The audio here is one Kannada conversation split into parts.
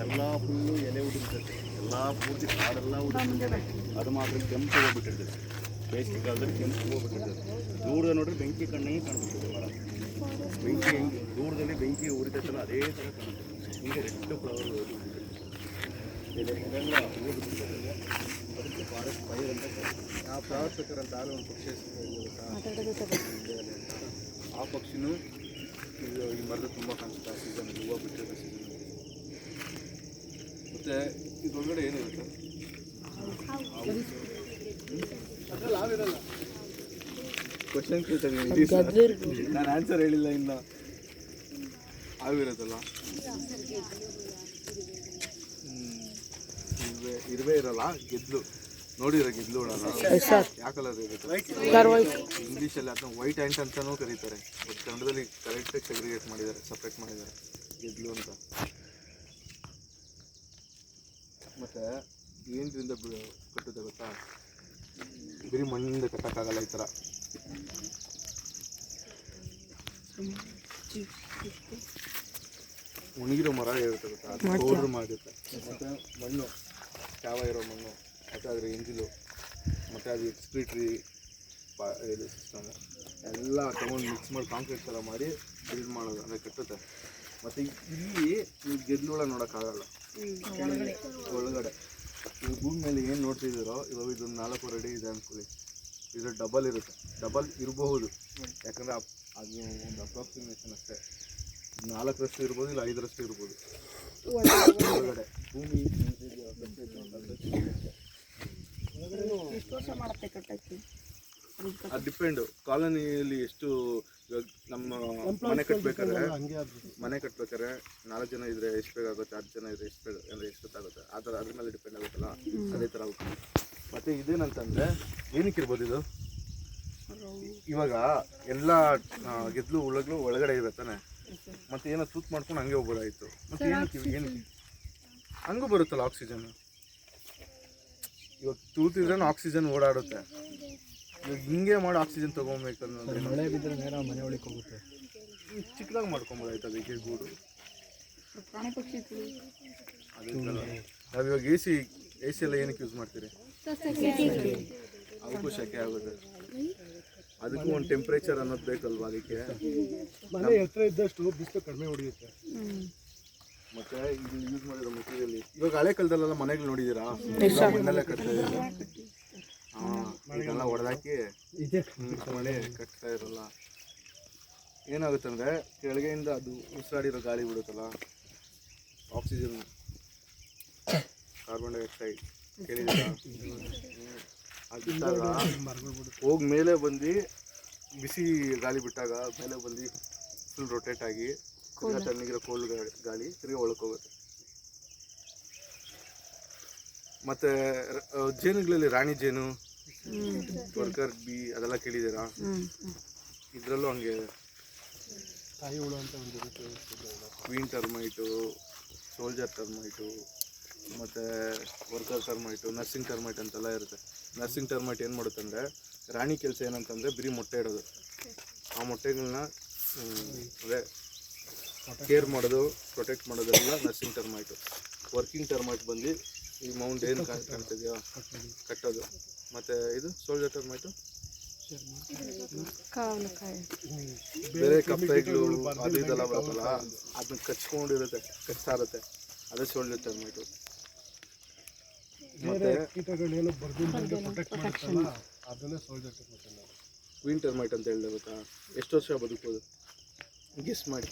ಎಲ್ಲ ಫುಲ್ಲು ಎಲೆ ಉದುರ್ತದೆ, ಎಲ್ಲ ಪೂರ್ತಿ ಕಾಡೆಲ್ಲ ಉದುರ್ತದೆ. ಅದು ಮಾತ್ರ ಕೆಂಪು ಹೋಗ್ಬಿಟ್ಟಿರ್ತದೆ, ಬೇಸಿಗೆ ಕಾಲದಲ್ಲಿ ಕೆಂಪು ಹೋಗ್ಬಿಟ್ಟಿರ್ತದೆ. ದೂರದ ನೋಡ್ರಿ ಬೆಂಕಿ ಕಣ್ಣಿಗೆ ಕಾಣ್ಬಿಡ್ತದೆ ಮರ. ಬೆಂಕಿ ಹೆಂಗೆ ದೂರದಲ್ಲಿ ಬೆಂಕಿ ಉರಿತೈತಲ್ಲ ಅದೇ ಥರ ಕಾಣುತ್ತೆ. ಹಿಂಗೆ ರೆಡ್ ಫ್ಲವರ್ ಎಲೆ ಇದೆಲ್ಲ ಹೋಗ್ಬಿಟ್ಟಿರ್ತದೆ. ಅದಕ್ಕೆ ಫಾರೆಸ್ಟ್ ಫೈರ್ ಅಂತ ಆ ಫ್ಲವರ್ ಪೆಕ್ಕರ್ ಅಂತ ಆಗ ಒಂದು ಪಕ್ಷಿ ಆ ಪಕ್ಷಿನೂ ಇದು ಈ ಮರದ ತುಂಬ ಕಾಣಿಸುತ್ತೆ. ಆ ಸೀಸನ್ ಹೂವು ಬಿಟ್ಟಿರೋ ಸೀಸನ್. ಮತ್ತು ಇದೊಳಗಡೆ ಏನಿರುತ್ತೆ ಅದ್ರಲ್ಲಿ ಹಾವಿರಲ್ಲ. ಕ್ವಶನ್ ಕೇಳ್ತಾರೆ, ನಾನು ಆನ್ಸರ್ ಹೇಳಿಲ್ಲ ಇನ್ನು. ಹಾವಿರೋದಲ್ಲ, ಇರುವೆ ಇರಲ್ಲ, ಗೆದ್ಲು ನೋಡಿರೋ ಗೆದ್ಲು ಯಾವ ಕಲರ್ ಇರುತ್ತೆ ಇಂಗ್ಲೀಷಲ್ಲಿ ಅದನ್ನ ವೈಟ್ ಆ್ಯಂಟ್ ಅಂತಲೂ ಕರೀತಾರೆ. ಬಟ್ ಕನ್ನಡದಲ್ಲಿ ಕರೆಕ್ಟಾಗಿ ಸೆಗ್ರಿಗೇಟ್ ಮಾಡಿದ್ದಾರೆ, ಸಪ್ರೇಟ್ ಮಾಡಿದ್ದಾರೆ ಗೆದ್ಲು ಅಂತ. ಮತ್ತು ಏನರಿಂದ ಕಟ್ಟುತ್ತೆ ಗೊತ್ತಾ? ಬರೀ ಮಣ್ಣಿಂದ ಕಟ್ಟಕ್ಕಾಗಲ್ಲ. ಈ ಥರ ಒಣಗಿರೋ ಮರ ಇರುತ್ತೆ ಗೊತ್ತಾ, ಅದು ಪೌಡ್ರ್ ಮಾಡಿರುತ್ತೆ. ಮತ್ತು ಮಣ್ಣು ಚಾವ ಇರೋ ಮಣ್ಣು, ಮತ್ತು ಅದರ ಎಂಜಿಲು, ಮತ್ತು ಅದು ಎಕ್ಸ್ಕ್ರೀಟ್ರಿ ಇದು ಸಿಸ್ಟಮು ಎಲ್ಲ ತೊಗೊಂಡು ಮಿಕ್ಸ್ ಮಾಡಿ ಕಾಂಕ್ರೀಟ್ ಥರ ಮಾಡಿ ಬಿಲ್ಡ್ ಮಾಡೋದು, ಅಂದರೆ ಕಟ್ಟುತ್ತೆ. ಮತ್ತು ಇಲ್ಲಿ ನೀವು ಗೆದ್ಲುಳ ನೋಡೋಕ್ಕಾಗಲ್ಲ ಒಳಗಡೆ. ಈ ಭೂಮಿ ಮೇಲೆ ಏನು ನೋಡ್ತಿದ್ದೀರೋ ಇವಾಗ ಇದೊಂದು 4 ಅಡಿ ಇದೆ ಅಂದ್ಕೊಳ್ಳಿ, ಇದು ಡಬಲ್ ಇರುತ್ತೆ. ಡಬಲ್ ಇರಬಹುದು, ಯಾಕಂದರೆ ಅದು ಒಂದು ಅಪ್ರಾಕ್ಸಿಮೇಷನ್ ಅಷ್ಟೇ. 4ರಷ್ಟು ಇರ್ಬೋದು, ಇಲ್ಲ 5ರಷ್ಟು ಇರ್ಬೋದು ಒಳಗಡೆ ಭೂಮಿ. ಅದು ಡಿಪೆಂಡು ಕಾಲೋನಿಯಲ್ಲಿ ಎಷ್ಟು. ಇವಾಗ ನಮ್ಮ ಮನೆ ಕಟ್ಟಬೇಕಾದ್ರೆ 4 ಜನ ಇದ್ದರೆ ಎಷ್ಟು ಬೇಕಾಗುತ್ತೆ, 10 ಜನ ಇದ್ದರೆ ಎಷ್ಟು ಬೇಗ ಅಂದರೆ ಎಷ್ಟೊತ್ತಾಗುತ್ತೆ, ಆ ಥರ ಅದ್ರ ಮೇಲೆ ಡಿಪೆಂಡ್ ಆಗುತ್ತಲ್ಲ, ಅದೇ ಥರ ಆಗುತ್ತೆ. ಮತ್ತು ಇದೇನಂತಂದರೆ ಏನಕ್ಕೆ ಇರ್ಬೋದು ಇದು, ಇವಾಗ ಎಲ್ಲ ಗೆದ್ಲು ಉಳಗ್ಲು ಒಳಗಡೆ ಇರುತ್ತಾನೆ, ಮತ್ತು ಏನೋ ತೂತ್ ಮಾಡ್ಕೊಂಡು ಹಂಗೆ ಹೋಗ್ಬೋದಾಯಿತು. ಮತ್ತು ಏನಕ್ಕೆ ಹಂಗೂ ಬರುತ್ತಲ್ಲ ಆಕ್ಸಿಜನ್. ಇವಾಗ ತೂತಿದ್ರೆ ಆಕ್ಸಿಜನ್ ಓಡಾಡುತ್ತೆ. ಇವಾಗ ಹಿಂಗೆ ಮಾಡಿ ಆಕ್ಸಿಜನ್ ತೊಗೊಬೇಕನ್ನೋದು. ಮಳೆ ಬಿದ್ದರೆ ನೇರ ಮನೆ ಒಳಗೆ ಹೋಗುತ್ತೆ. ಚಿಕ್ಕದಾಗಿ ಮಾಡ್ಕೊಬೋದಾಯ್ತು ಅದಕ್ಕೆ ಗೂಡು. ನಾವಿವಾಗ ಎ ಸಿ ಎಲ್ಲ ಏನಕ್ಕೆ ಯೂಸ್ ಮಾಡ್ತೀರಿ? ಅದಕ್ಕೂ ಶೆಕೆ ಆಗುತ್ತೆ. ಅದಕ್ಕೂ ಒಂದು ಟೆಂಪ್ರೇಚರ್ ಅನ್ನೋದು ಬೇಕಲ್ವಾ ಅದಕ್ಕೆ. ಮನೆ ಎತ್ತರ ಇದ್ದಷ್ಟು ಬಿಸಿಲು ಕಡಿಮೆ ಹೊಡೆಯುತ್ತೆ. ಮತ್ತು ಇಲ್ಲಿ ಯೂಸ್ ಮಾಡಿರೋ ಮೆಟೀರಿಯಲ್ ಇವಾಗ ಹಳೆ ಕಾಲದಲ್ಲೆಲ್ಲ ಮನೆಗಳು ನೋಡಿದ್ದೀರಾ, ಮಣ್ಣೆಲ್ಲ ಕಟ್ತಾ ಇದ್ರು. ಇದೆಲ್ಲ ಹೊಡೆದಾಕಿ ಮನೆ ಕಟ್ತಾ ಇರಲ್ಲ. ಏನಾಗುತ್ತಂದರೆ ಕೆಳಗೆಯಿಂದ ಅದು ಉಸಿರಾಡಿರೋ ಗಾಳಿ ಬಿಡುತ್ತಲ್ಲ, ಆಕ್ಸಿಜನ್, ಕಾರ್ಬನ್ ಡೈಆಕ್ಸೈಡ್ ಕೇಳಿದ್ದೀರಾ? ಅದು ಬಿಟ್ಟಾಗ ಹೋಗಿ ಮೇಲೆ ಬಂದು ಬಿಸಿ ಗಾಳಿ ಬಿಟ್ಟಾಗ ಮೇಲೆ ಬಂದು ಫುಲ್ ರೊಟೇಟ್ ಆಗಿ ತಿರ್ಗಾ ತಣ್ಣಗಿರೋ ಕೋಲ್ಡ್ ಗಾಳಿ ತಿರ್ಗಾ ಒಳಕ್ಕೆ ಹೋಗುತ್ತೆ. ಮತ್ತು ಜೇನುಗಳಲ್ಲಿ ರಾಣಿ ಜೇನು, ವರ್ಕರ್ ಬಿ ಅದೆಲ್ಲ ಕೇಳಿದ್ದೀರಾ? ಇದರಲ್ಲೂ ಹಂಗೆ ತಾಯಿ ಹುಳು ಅಂತ ಒಂದು ಕ್ವೀನ್ ಟರ್ಮೈಟು, ಸೋಲ್ಜರ್ ಟರ್ಮೈಟು, ಮತ್ತು ವರ್ಕರ್ ಟರ್ಮೈಟು, ನರ್ಸಿಂಗ್ ಟರ್ಮೈಟ್ ಅಂತೆಲ್ಲ ಇರುತ್ತೆ. ನರ್ಸಿಂಗ್ ಟರ್ಮೈಟ್ ಏನು ಮಾಡುತ್ತಂದರೆ ರಾಣಿ ಕೆಲಸ ಏನಂತಂದರೆ ಬರೀ ಮೊಟ್ಟೆ ಇಡೋದು. ಆ ಮೊಟ್ಟೆಗಳನ್ನ ಅದೇ ಕೇರ್ ಮಾಡೋದು, ಪ್ರೊಟೆಕ್ಟ್ ಮಾಡೋದೆಲ್ಲ ನರ್ಸಿಂಗ್ ಟರ್ಮೈಟು. ವರ್ಕಿಂಗ್ ಟರ್ಮೈಟ್ ಬಂದು ಈ ಮೌಂಟ್ ಏನು ಕಾಣ್ತಿದೆಯೋ ಕಟ್ಟೋದು. ಮತ್ತು ಇದು ಸೋಲ್ಜರ್ ಟರ್ಮೈಟು ಬೇರೆ ಕಪ್ಪೆಗಳು ಅದು ಇದೆಲ್ಲ ಬರುತ್ತಲ್ಲ, ಅದನ್ನ ಕಚ್ಕೊಂಡಿರುತ್ತೆ, ಕಚ್ತಾ ಇರುತ್ತೆ, ಅದೇ ಸೋಲ್ಜರ್ ಟರ್ಮೈಟು. ಮತ್ತು ಕೀಟಗಳೇನು ಬರ್ದಿಂದ ಪ್ರೊಟೆಕ್ಟ್ ಮಾಡುತ್ತಲ್ಲ ಅದನ್ನೇ ಸೋಲ್ಜರ್ ಟರ್ಮೈಟ್. ಕ್ವೀನ್ ಟರ್ಮೈಟ್ ಅಂತ ಹೇಳಿದೆ ಗೊತ್ತಾ? ಎಷ್ಟು ವರ್ಷ ಬದುಕೋದು ಗೆಸ್ ಮಾಡಿ?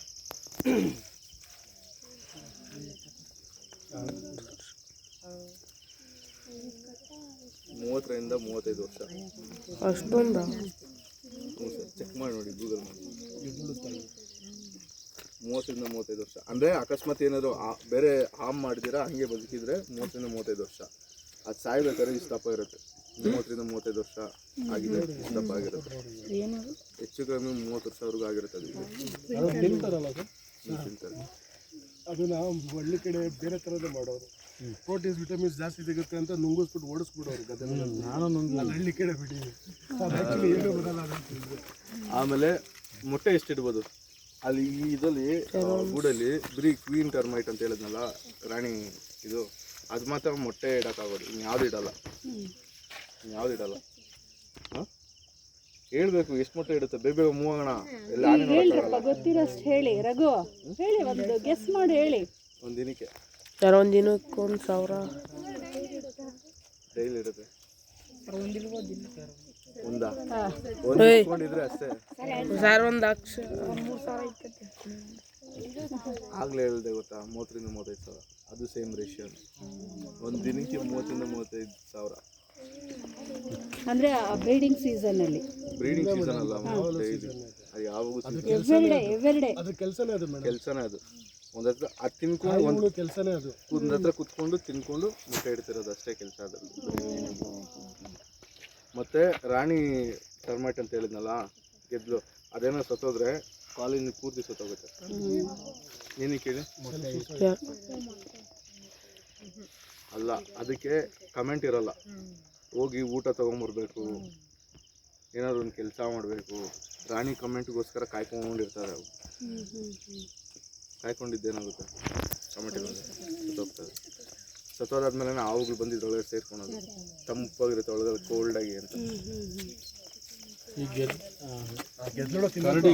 30ರಿಂದ 35 ವರ್ಷ. ಅಷ್ಟೊಂದ? ಚೆಕ್ ಮಾಡಿ ನೋಡಿ, ಗೂಗಲ್ ಮಾಡಿ. 30ರಿಂದ 35 ವರ್ಷ. ಅಂದರೆ ಅಕಸ್ಮಾತ್ ಏನಾದರೂ ಬೇರೆ ಹಾರ್ಮ್ ಮಾಡಿದಿರಾ ಹಂಗೆ ಬದುಕಿದ್ರೆ 30ರಿಂದ 35 ವರ್ಷ. ಅದು ಸಾಯ್ಬೇಕಾದ್ರೆ ಇಷ್ಟು ದಪ್ಪ ಇರುತ್ತೆ. 30ರಿಂದ 35 ವರ್ಷ ಆಗಿದೆ ಇಷ್ಟು ದಪ್ಪ ಆಗಿರುತ್ತೆ. ಹೆಚ್ಚು ಕಮ್ಮಿ 30 ವರ್ಷವರೆಗೂ ಆಗಿರುತ್ತೆ. ಅದು ತಿಂತಾರೆ. ಅದನ್ನ ಹಳ್ಳಿ ಕಡೆ ಬೇರೆ ಥರದೇ ಮಾಡೋರು. ಪ್ರೋಟೀನ್ಸ್ ವಿಟಮಿನ್ಸ್ ಜಾಸ್ತಿ ಸಿಗುತ್ತೆ ಅಂತ ನುಂಗಿಸ್ಬಿಟ್ಟು ಓಡಿಸ್ಬಿಡೋರು ಗದ್ದೆಗಳಲ್ಲಿ. ಹಳ್ಳಿ ಕಡೆ ಬಿಡಿ. ಏನು ಬರಲ್ಲ. ಆಮೇಲೆ ಮೊಟ್ಟೆ ಎಷ್ಟಿಡ್ಬೋದು? ಅಲ್ಲಿ ಈ ಇದರಲ್ಲಿ ಗೂಡಲ್ಲಿ ಬರೀ ಕ್ವೀನ್ ಟರ್ಮೈಟ್ ಅಂತ ಹೇಳಿದ್ನಲ್ಲ ರಾಣಿ ಇದು ಅದು ಮಾತ್ರ ಮೊಟ್ಟೆ ಇಡೋಕ್ಕಾಗೋದು ಇನ್ಯಾವುದು ಇಡಲ್ಲ ಹಾಂ ಹೇಳ್ಬೇಕು ಎಷ್ಟು ಮೊಟ್ಟೆ ಇಡುತ್ತೆ ಬೇಗ ಮೂವ್ ಆಗೋಣ ಎಲ್ಲ ಹೇಳ್ರಪ್ಪ ಗೊತ್ತಿರೋಷ್ಟು ಹೇಳಿ ರಘು ಹೇಳಿ ಒಂದು ಗೆಸ್ ಮಾಡಿ ಹೇಳಿ ಒಂದು ದಿನಕ್ಕೆ ಸರ್ ಒಂದು ದಿನಕ್ಕೆ 1,000 ಡೈಲಿ ಇರುತ್ತೆ ಒಂದು ಹಾಂ ಇಟ್ಕೊಂಡಿದ್ರೆ ಅಷ್ಟೇ ಸರ್ 1,00,000 ಆಗಲೇ ಹೇಳಿದೆ ಗೊತ್ತಾ 30 ರಿಂದ 35 ಸಾವಿರ ಅದು ಸೇಮ್ ರೇಷಿಯೋ ಒಂದು ದಿನಕ್ಕೆ 30 ರಿಂದ 35 ಸಾವಿರ ಅಂದರೆ ಬ್ರೀಡಿಂಗ್ ಸೀಸನಲ್ಲಿ ಬ್ರೀಡಿಂಗ್ ಸೀಸನ್ ಅಲ್ಲ ಡೈಲಿ ಅದು ಯಾವಾಗೂ ಎವ್ರಿಡೇ ಅದು ಕೆಲಸನೇ ಅದು ಮೇಡಮ್, ಕೆಲಸನೇ ಅದು ಒಂದು ಹತ್ರ ಅದು ತಿನ್ಕೊಂಡು ಒಂದು ಕೆಲಸನೇ ಅದು. ಒಂದು ಹತ್ರ ಕುತ್ಕೊಂಡು ತಿನ್ಕೊಂಡು ಮೊಟ್ಟೆ ಇಡ್ತಿರೋದು ಅಷ್ಟೇ ಕೆಲಸ ಅದರಲ್ಲಿ. ಮತ್ತು ರಾಣಿ ಟರ್ಮೈಟ್ ಅಂತ ಹೇಳಿದ್ನಲ್ಲ ಗೆದ್ಲು ಅದೇನೋ ಸತ್ತೋದ್ರೆ ಕಾಲಿನ ಪೂರ್ತಿ ಸತ್ತೋಗುತ್ತೆ. ಏನಕ್ಕೆ ಹೇಳಿ? ಅಲ್ಲ ಅದಕ್ಕೆ ಕಮೆಂಟ್ ಇರಲ್ಲ, ಹೋಗಿ ಊಟ ತೊಗೊಂಬರ್ಬೇಕು, ಏನಾದ್ರು ಒಂದು ಕೆಲಸ ಮಾಡಬೇಕು. ರಾಣಿ ಕಮೆಂಟ್ಗೋಸ್ಕರ ಕಾಯ್ಕೊಂಡಿರ್ತಾರೆ. ಅವು ಕಾಯ್ಕೊಂಡಿದ್ದೇನಾಗುತ್ತೆ ಕಮೆಂಟ್ ಸತ್ತೋಗ್ತದೆ. ಸತ್ತೋದಾದ್ಮೇಲೆ ಆವುಗಳು ಬಂದಿದ್ದು ಒಳಗಡೆ ಸೇರ್ಕೊಳೋದು, ತಂಪಾಗಿರುತ್ತೆ ಒಳಗಡೆ ಕೋಲ್ಡಾಗಿ ಅಂತ. ಗೆದ್ದಲು ಕರಡಿ